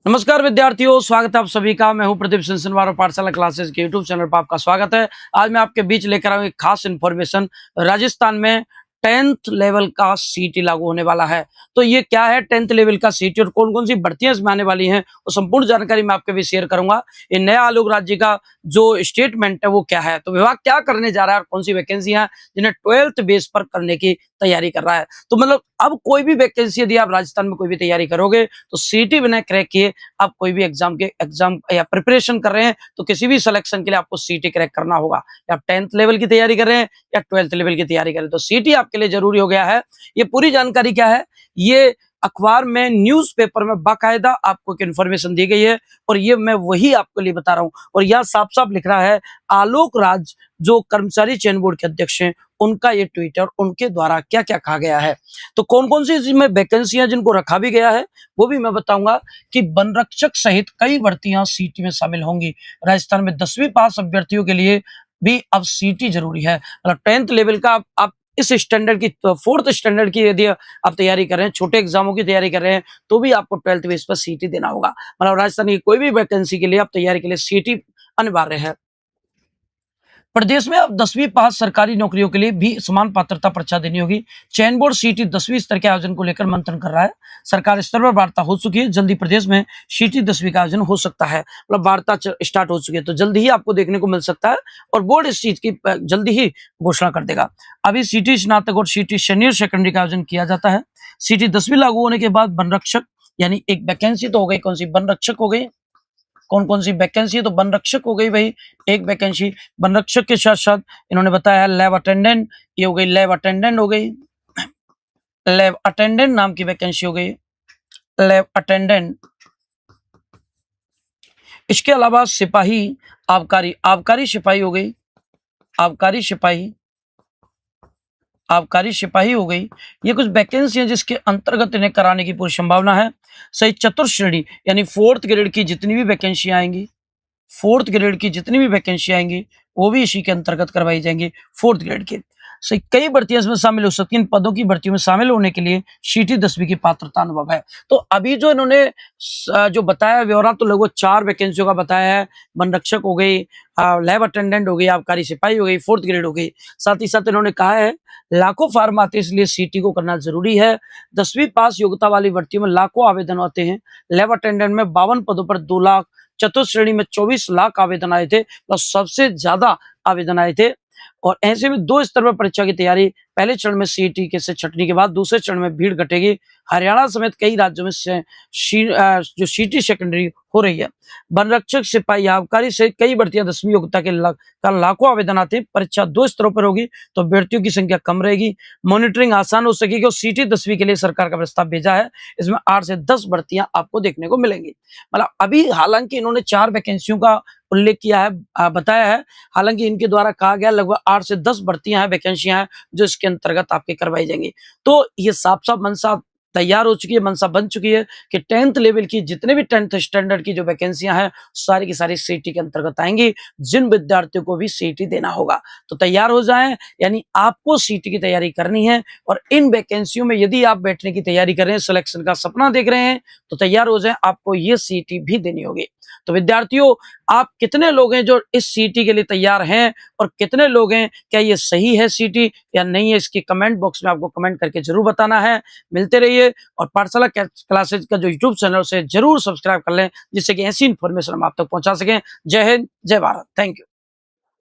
नमस्कार विद्यार्थियों, स्वागत है आप सभी का। मैं हूं प्रदीप सिंह पाठशाला क्लासेस के यूट्यूब चैनल पर आपका स्वागत है। आज मैं आपके बीच लेकर आऊं एक खास इन्फॉर्मेशन। राजस्थान में 10th लेवल का सीटी लागू होने वाला है। तो ये क्या है 10th लेवल का सीटी और कौन कौन सी भर्तियां इसमें आने वाली हैं, वो संपूर्ण जानकारी मैं आपके बीच शेयर करूंगा। ये नया आलोक राज्य का जो स्टेटमेंट है वो क्या है, तो विभाग क्या करने जा रहा है और कौन सी वैकेंसियां जिन्हें 12th बेस पर करने की तैयारी कर रहा है। तो मतलब अब कोई भी वैकेंसी यदि आप राजस्थान में कोई भी तैयारी करोगे तो सीटी बिना क्रैक किए आप कोई भी एग्जाम या प्रिपरेशन कर रहे हैं तो किसी भी सिलेक्शन के लिए आपको सीटी क्रैक करना होगा। या आप 10th लेवल की तैयारी कर रहे हैं या 12th लेवल की तैयारी कर रहे हैं तो सीटी आपके लिए जरूरी हो गया है। ये पूरी जानकारी क्या है, ये अखबार में न्यूज़पेपर में बाकायदा आपको एक इन्फॉर्मेशन दी गई है और ये मैं वही आपके लिए बता रहा हूं। और यह साफ साफ लिख रहा है आलोक राज जो कर्मचारी चयन बोर्ड के अध्यक्ष हैं, उनका ये ट्विटर, उनके द्वारा क्या क्या कहा गया है। तो कौन कौन सी इसमें वैकेंसियां जिनको रखा भी गया है वो भी मैं बताऊंगा कि वन रक्षक सहित कई भर्तियां सीटी में शामिल होंगी। राजस्थान में 10वीं पास अभ्यर्थियों के लिए भी अब सीटी जरूरी है। मतलब 10th लेवल का आप इस स्टैंडर्ड की 4th स्टैंडर्ड की यदि आप तैयारी कर रहे हैं, छोटे एग्जामों की तैयारी कर रहे हैं, तो भी आपको 12th बेस पर सीटी देना होगा। मतलब राजस्थान की कोई भी वैकेंसी के लिए आप तैयारी के लिए सीटी अनिवार्य है। प्रदेश में अब 10वीं पास सरकारी नौकरियों के लिए भी समान पात्रता परीक्षा देनी होगी। चयन बोर्ड सीटी 10वीं स्तर के आयोजन को लेकर मंथन कर रहा है। सरकार स्तर पर वार्ता हो चुकी है, जल्दी प्रदेश में सीटी 10वीं का आयोजन हो सकता है। मतलब वार्ता स्टार्ट हो चुकी है तो जल्दी ही आपको देखने को मिल सकता है और बोर्ड इस चीज की जल्दी ही घोषणा कर देगा। अभी सीटी स्नातक और सीटी सीनियर सेकेंडरी का आयोजन किया जाता है। सीटी 10वीं लागू होने के बाद वन रक्षक यानी एक वैकेंसी तो हो गई, कौन सी, वन रक्षक हो गई। कौन कौन सी वैकेंसी, तो वन रक्षक हो गई भाई एक वैकेंसी। वन रक्षक के साथ साथ इन्होंने बताया लैब अटेंडेंट, ये हो गई लैब अटेंडेंट हो गई, लैब अटेंडेंट नाम की वैकेंसी हो गई, लैब अटेंडेंट। इसके अलावा सिपाही आबकारी, आबकारी सिपाही हो गई, आबकारी सिपाही, आबकारी सिपाही हो गई। ये कुछ वैकेंसी है जिसके अंतर्गत इन्हें कराने की पूरी संभावना है। सही चतुर्थ श्रेणी यानी 4th ग्रेड की जितनी भी वैकेंसी आएंगी, 4th ग्रेड की जितनी भी वैकेंसी आएंगी वो भी इसी के अंतर्गत करवाई जाएंगी। 4th ग्रेड की सही कई भर्तियां इसमें शामिल हो सकती हैं। इन पदों की भर्तियों में शामिल होने के लिए सीटी 10वीं की पात्रता अनुभव है। तो अभी जो इन्होंने जो बताया ब्यौरा, तो लगभग 4 वैकेंसियों का बताया है। वन रक्षक हो गई, लैब अटेंडेंट हो गई, आबकारी सिपाही हो गई, 4th ग्रेड हो गई। साथ ही साथ इन्होंने कहा है लाखों फार्म आते हैं इसलिए सीटी को करना जरूरी है। 10वीं पास योग्यता वाली भर्तियों में लाखों आवेदन आते हैं। लैब अटेंडेंट में 52 पदों पर 2 लाख, चतुर्थ श्रेणी में 24 लाख आवेदन आए थे, तो सबसे ज्यादा आवेदन आए थे। और ऐसे में 2 स्तर पर परीक्षा की तैयारी, पहले चरण में सीटी के से छटनी के बाद दूसरे चरण में भीड़ घटेगी। हरियाणा समेत कई राज्यों में जो सीटी सेकेंडरी हो रही है। वन रक्षक, सिपाही, आबकारी से कई भर्तियां 10वीं योग्यता के लाखों आवेदन आते हैं। परीक्षा 2 स्तरों पर होगी तो अभ्यर्थियों की संख्या कम रहेगी, मॉनिटरिंग आसान हो सकेगी। और सीटी 10वीं के लिए सरकार का प्रस्ताव भेजा है, इसमें 8 से 10 भर्तियां आपको देखने को मिलेंगी। मतलब अभी हालांकि इन्होंने 4 वैकेंसियों का उल्लेख किया है, बताया है। हालांकि इनके द्वारा कहा गया लगभग 8 से 10 भर्तियां हैं, वैकेंसियां हैं जो इसके अंतर्गत आपके करवाई जाएंगी। तो ये साफ साफ मंशा तैयार हो चुकी है, मंशा बन चुकी है कि 10th लेवल की जितने भी 10th स्टैंडर्ड की जो वैकेंसियां हैं सारी की सारी सीटी के अंतर्गत आएंगी, जिन विद्यार्थियों को भी सीटी देना होगा। तो तैयार हो जाएं, यानी आपको सीटी की तैयारी करनी है। और इन वैकेंसियों में यदि आप बैठने की तैयारी कर रहे हैं, सिलेक्शन का सपना देख रहे हैं, तो तैयार हो जाएं, आपको ये सीटी भी देनी होगी। तो विद्यार्थियों, आप कितने लोग हैं जो इस सीटी के लिए तैयार हैं और कितने लोग हैं, क्या ये सही है सीटी या नहीं है, इसकी कमेंट बॉक्स में आपको कमेंट करके जरूर बताना है। मिलते रहिए और पाठशाला क्लासेज का जो यूट्यूब चैनल से जरूर सब्सक्राइब कर लें, जिससे कि ऐसी इन्फॉर्मेशन हम आप तक पहुंचा सकें। जय हिंद, जय भारत, थैंक यू।